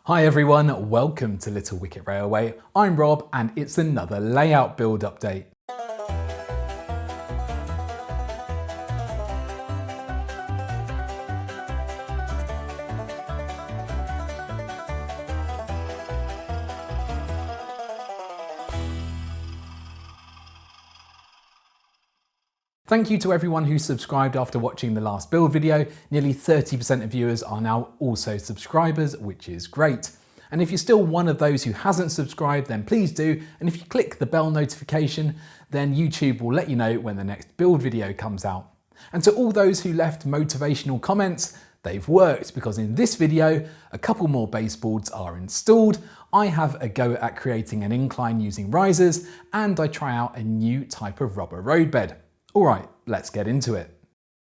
Hi everyone, welcome to Little Wicket Railway. I'm Rob and it's another layout build update. Thank you to everyone who subscribed after watching the last build video. Nearly 30% of viewers are now also subscribers, which is great. And if you're still one of those who hasn't subscribed, then please do. And if you click the bell notification, then YouTube will let you know when the next build video comes out. And to all those who left motivational comments, they've worked, because in this video, a couple more baseboards are installed. I have a go at creating an incline using risers, and I try out a new type of rubber roadbed. All right, let's get into it.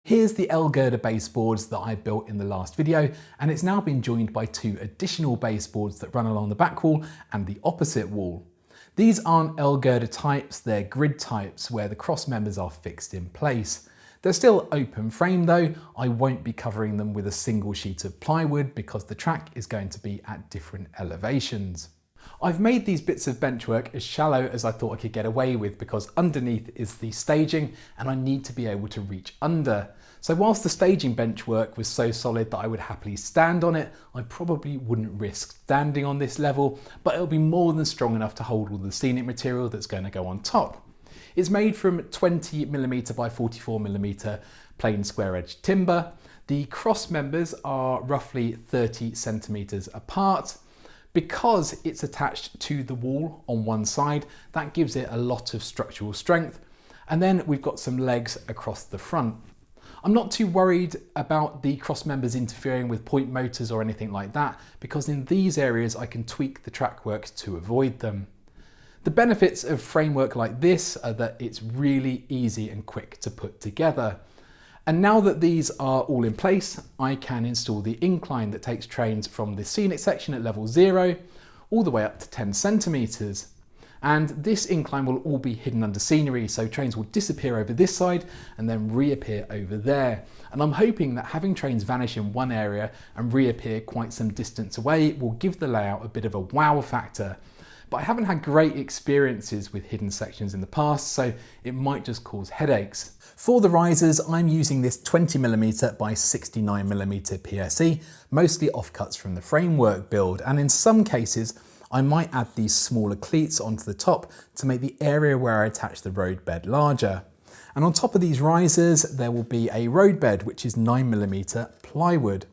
Here's the L-girder baseboards that I built in the last video, and it's now been joined by two additional baseboards that run along the back wall and the opposite wall. These aren't L-girder types, they're grid types where the cross members are fixed in place. They're still open frame though. I won't be covering them with a single sheet of plywood because the track is going to be at different elevations. I've made these bits of benchwork as shallow as I thought I could get away with because underneath is the staging and I need to be able to reach under. So whilst the staging benchwork was so solid that I would happily stand on it, I probably wouldn't risk standing on this level, but it'll be more than strong enough to hold all the scenic material that's going to go on top. It's made from 20mm by 44mm plain square edge timber. The cross members are roughly 30 centimeters apart. Because it's attached to the wall on one side, that gives it a lot of structural strength. And then we've got some legs across the front. I'm not too worried about the cross members interfering with point motors or anything like that, because in these areas I can tweak the track work to avoid them. The benefits of framework like this are that it's really easy and quick to put together. And now that these are all in place, I can install the incline that takes trains from the scenic section at level 0 all the way up to 10 centimeters. And this incline will all be hidden under scenery, so trains will disappear over this side and then reappear over there. And I'm hoping that having trains vanish in one area and reappear quite some distance away will give the layout a bit of a wow factor. But I haven't had great experiences with hidden sections in the past, so it might just cause headaches. For the risers, I'm using this 20mm by 69mm PSE, mostly offcuts from the framework build, and in some cases, I might add these smaller cleats onto the top to make the area where I attach the roadbed larger. And on top of these risers, there will be a roadbed, which is 9mm plywood.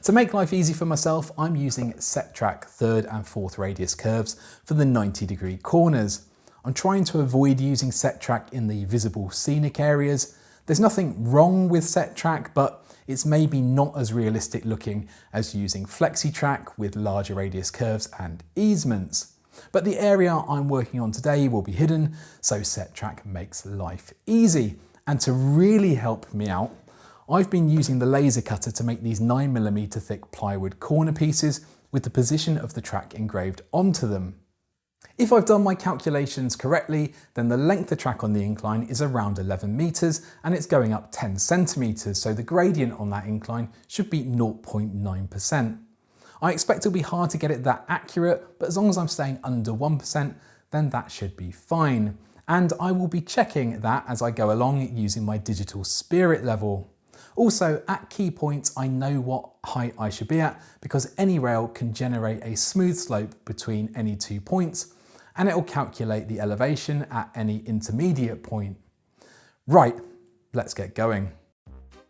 To make life easy for myself, I'm using set track 3rd and 4th radius curves for the 90-degree corners. I'm trying to avoid using set track in the visible scenic areas. There's nothing wrong with set track, but it's maybe not as realistic looking as using flexi track with larger radius curves and easements. But the area I'm working on today will be hidden, so set track makes life easy. And to really help me out, I've been using the laser cutter to make these 9mm thick plywood corner pieces with the position of the track engraved onto them. If I've done my calculations correctly, then the length of track on the incline is around 11 meters and it's going up 10 centimeters, so the gradient on that incline should be 0.9%. I expect it'll be hard to get it that accurate, but as long as I'm staying under 1%, then that should be fine. And I will be checking that as I go along using my digital spirit level. Also, at key points, I know what height I should be at because any rail can generate a smooth slope between any 2 points, and it will calculate the elevation at any intermediate point. Right, let's get going.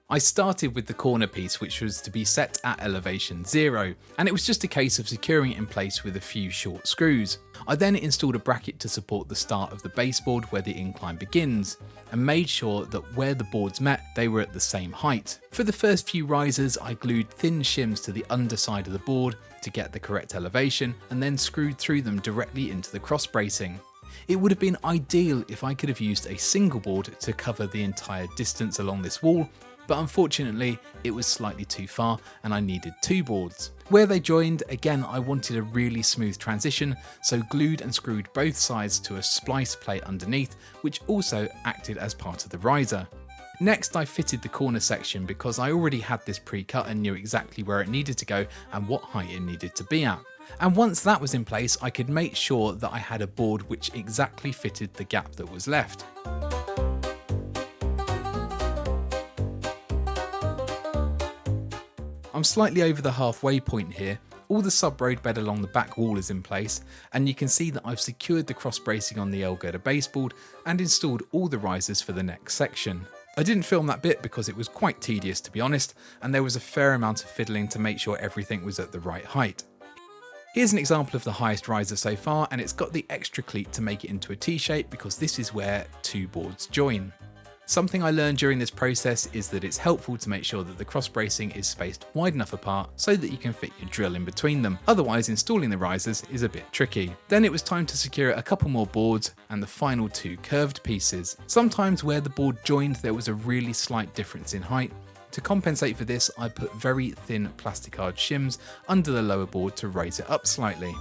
I started with the corner piece, which was to be set at elevation 0, and it was just a case of securing it in place with a few short screws. I then installed a bracket to support the start of the baseboard where the incline begins, and made sure that where the boards met, they were at the same height. For the first few risers, I glued thin shims to the underside of the board to get the correct elevation, and then screwed through them directly into the cross bracing. It would have been ideal if I could have used a single board to cover the entire distance along this wall, but unfortunately it was slightly too far and I needed 2 boards. Where they joined, again I wanted a really smooth transition, so glued and screwed both sides to a splice plate underneath, which also acted as part of the riser. Next, I fitted the corner section because I already had this pre-cut and knew exactly where it needed to go and what height it needed to be at. And once that was in place, I could make sure that I had a board which exactly fitted the gap that was left. I'm slightly over the halfway point here. All the sub-roadbed along the back wall is in place, and you can see that I've secured the cross bracing on the L-girder baseboard and installed all the risers for the next section. I didn't film that bit because it was quite tedious, to be honest, and there was a fair amount of fiddling to make sure everything was at the right height. Here's an example of the highest riser so far, and it's got the extra cleat to make it into a T-shape because this is where two boards join. Something I learned during this process is that it's helpful to make sure that the cross bracing is spaced wide enough apart so that you can fit your drill in between them. Otherwise, installing the risers is a bit tricky. Then it was time to secure a couple more boards and the final two curved pieces. Sometimes where the board joined there was a really slight difference in height. To compensate for this, I put very thin plasticard shims under the lower board to raise it up slightly.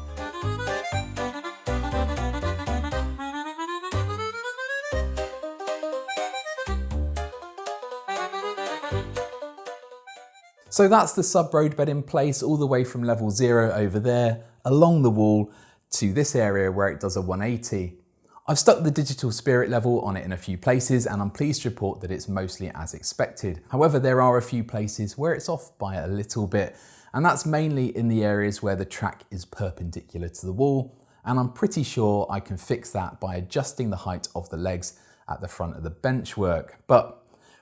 So that's the sub-roadbed in place all the way from level 0 over there, along the wall, to this area where it does a 180. I've stuck the digital spirit level on it in a few places and I'm pleased to report that it's mostly as expected. However, there are a few places where it's off by a little bit, and that's mainly in the areas where the track is perpendicular to the wall, and I'm pretty sure I can fix that by adjusting the height of the legs at the front of the benchwork. But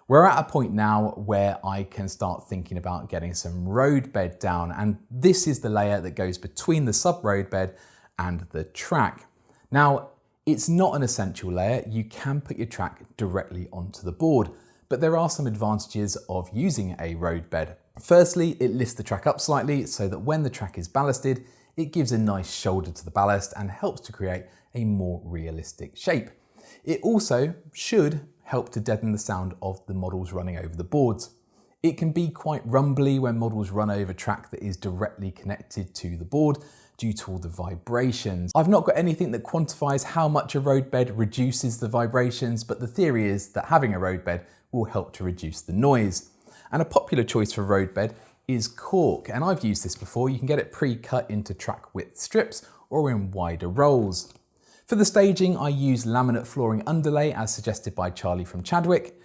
we're at a point now where I can start thinking about getting some roadbed down, and this is the layer that goes between the sub-roadbed and the track. Now, it's not an essential layer. You can put your track directly onto the board, but there are some advantages of using a roadbed. Firstly, it lifts the track up slightly so that when the track is ballasted, it gives a nice shoulder to the ballast and helps to create a more realistic shape. It also should help to deaden the sound of the models running over the boards. It can be quite rumbly when models run over track that is directly connected to the board due to all the vibrations. I've not got anything that quantifies how much a roadbed reduces the vibrations, but the theory is that having a roadbed will help to reduce the noise. And a popular choice for roadbed is cork, and I've used this before. You can get it pre-cut into track width strips or in wider rolls. For the staging, I use laminate flooring underlay as suggested by Charlie from Chadwick.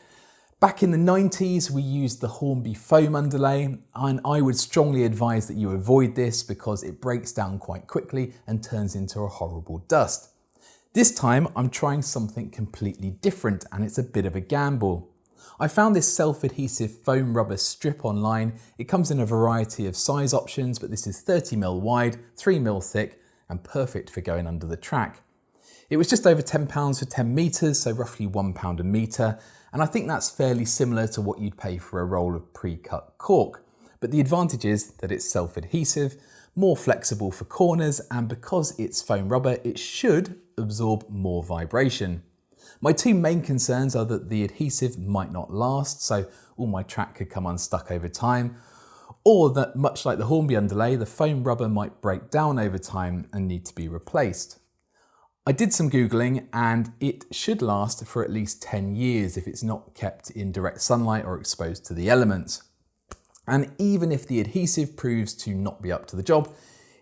Back in the 90s, we used the Hornby foam underlay, and I would strongly advise that you avoid this because it breaks down quite quickly and turns into a horrible dust. This time, I'm trying something completely different, and it's a bit of a gamble. I found this self-adhesive foam rubber strip online. It comes in a variety of size options, but this is 30mm wide, 3mm thick, and perfect for going under the track. It was just over £10 for 10 metres, so roughly £1 a metre, and I think that's fairly similar to what you'd pay for a roll of pre-cut cork. But the advantage is that it's self-adhesive, more flexible for corners, and because it's foam rubber, it should absorb more vibration. My two main concerns are that the adhesive might not last, so all my track could come unstuck over time, or that much like the Hornby underlay, the foam rubber might break down over time and need to be replaced. I did some Googling and it should last for at least 10 years if it's not kept in direct sunlight or exposed to the elements. And even if the adhesive proves to not be up to the job,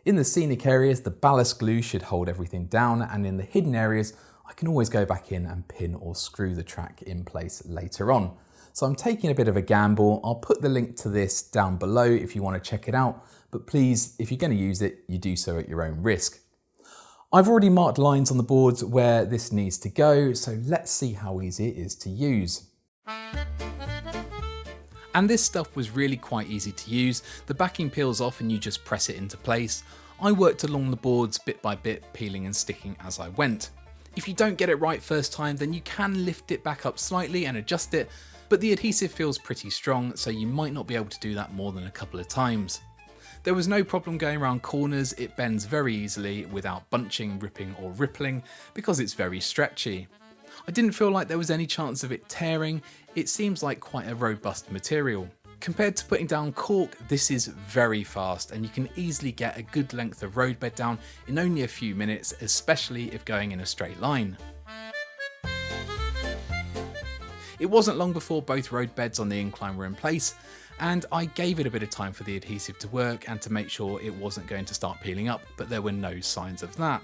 in the scenic areas the ballast glue should hold everything down, and in the hidden areas I can always go back in and pin or screw the track in place later on. So I'm taking a bit of a gamble. I'll put the link to this down below if you want to check it out, but please, if you're going to use it, you do so at your own risk. I've already marked lines on the boards where this needs to go, so let's see how easy it is to use. And this stuff was really quite easy to use. The backing peels off and you just press it into place. I worked along the boards bit by bit, peeling and sticking as I went. If you don't get it right first time, then you can lift it back up slightly and adjust it, but the adhesive feels pretty strong, so you might not be able to do that more than a couple of times. There was no problem going around corners. It bends very easily without bunching, ripping or rippling because it's very stretchy. I didn't feel like there was any chance of it tearing. It seems like quite a robust material. Compared to putting down cork, this is very fast and you can easily get a good length of roadbed down in only a few minutes, especially if going in a straight line. It wasn't long before both road beds on the incline were in place, and I gave it a bit of time for the adhesive to work and to make sure it wasn't going to start peeling up, but there were no signs of that.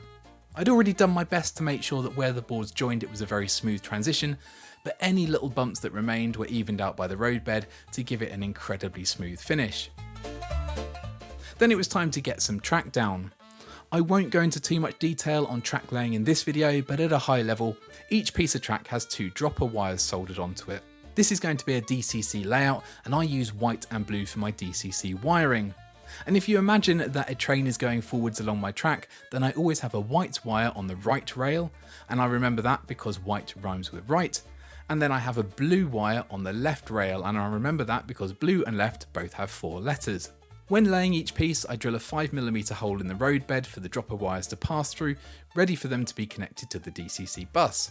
I'd already done my best to make sure that where the boards joined it was a very smooth transition, but any little bumps that remained were evened out by the road bed to give it an incredibly smooth finish. Then it was time to get some track down. I won't go into too much detail on track laying in this video, but at a high level, each piece of track has 2 dropper wires soldered onto it. This is going to be a DCC layout, and I use white and blue for my DCC wiring. And if you imagine that a train is going forwards along my track, then I always have a white wire on the right rail, and I remember that because white rhymes with right. And then I have a blue wire on the left rail, and I remember that because blue and left both have 4 letters. When laying each piece, I drill a 5mm hole in the road bed for the dropper wires to pass through, ready for them to be connected to the DCC bus.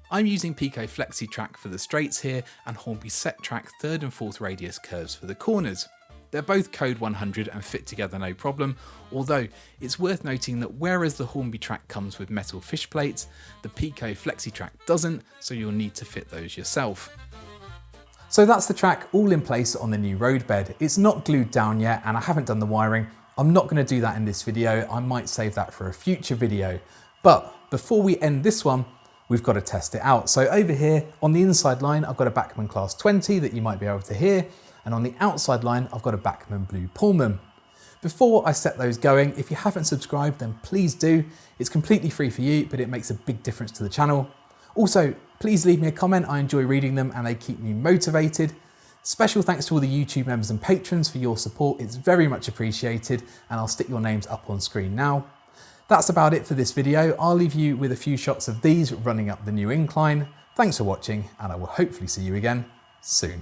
I'm using Pico Flexi Track for the straights here and Hornby Set Track 3rd and 4th radius curves for the corners. They're both code 100 and fit together no problem, although it's worth noting that whereas the Hornby track comes with metal fish plates, the Pico Flexi Track doesn't, so you'll need to fit those yourself. So that's the track all in place on the new road bed. It's not glued down yet and I haven't done the wiring. I'm not going to do that in this video, I might save that for a future video. But before we end this one, we've got to test it out. So over here on the inside line, I've got a Bachmann Class 20 that you might be able to hear. And on the outside line, I've got a Bachmann Blue Pullman. Before I set those going, if you haven't subscribed, then please do. It's completely free for you, but it makes a big difference to the channel. Also, please leave me a comment. I enjoy reading them and they keep me motivated. Special thanks to all the YouTube members and patrons for your support. It's very much appreciated, and I'll stick your names up on screen now. That's about it for this video. I'll leave you with a few shots of these running up the new incline. Thanks for watching, and I will hopefully see you again soon.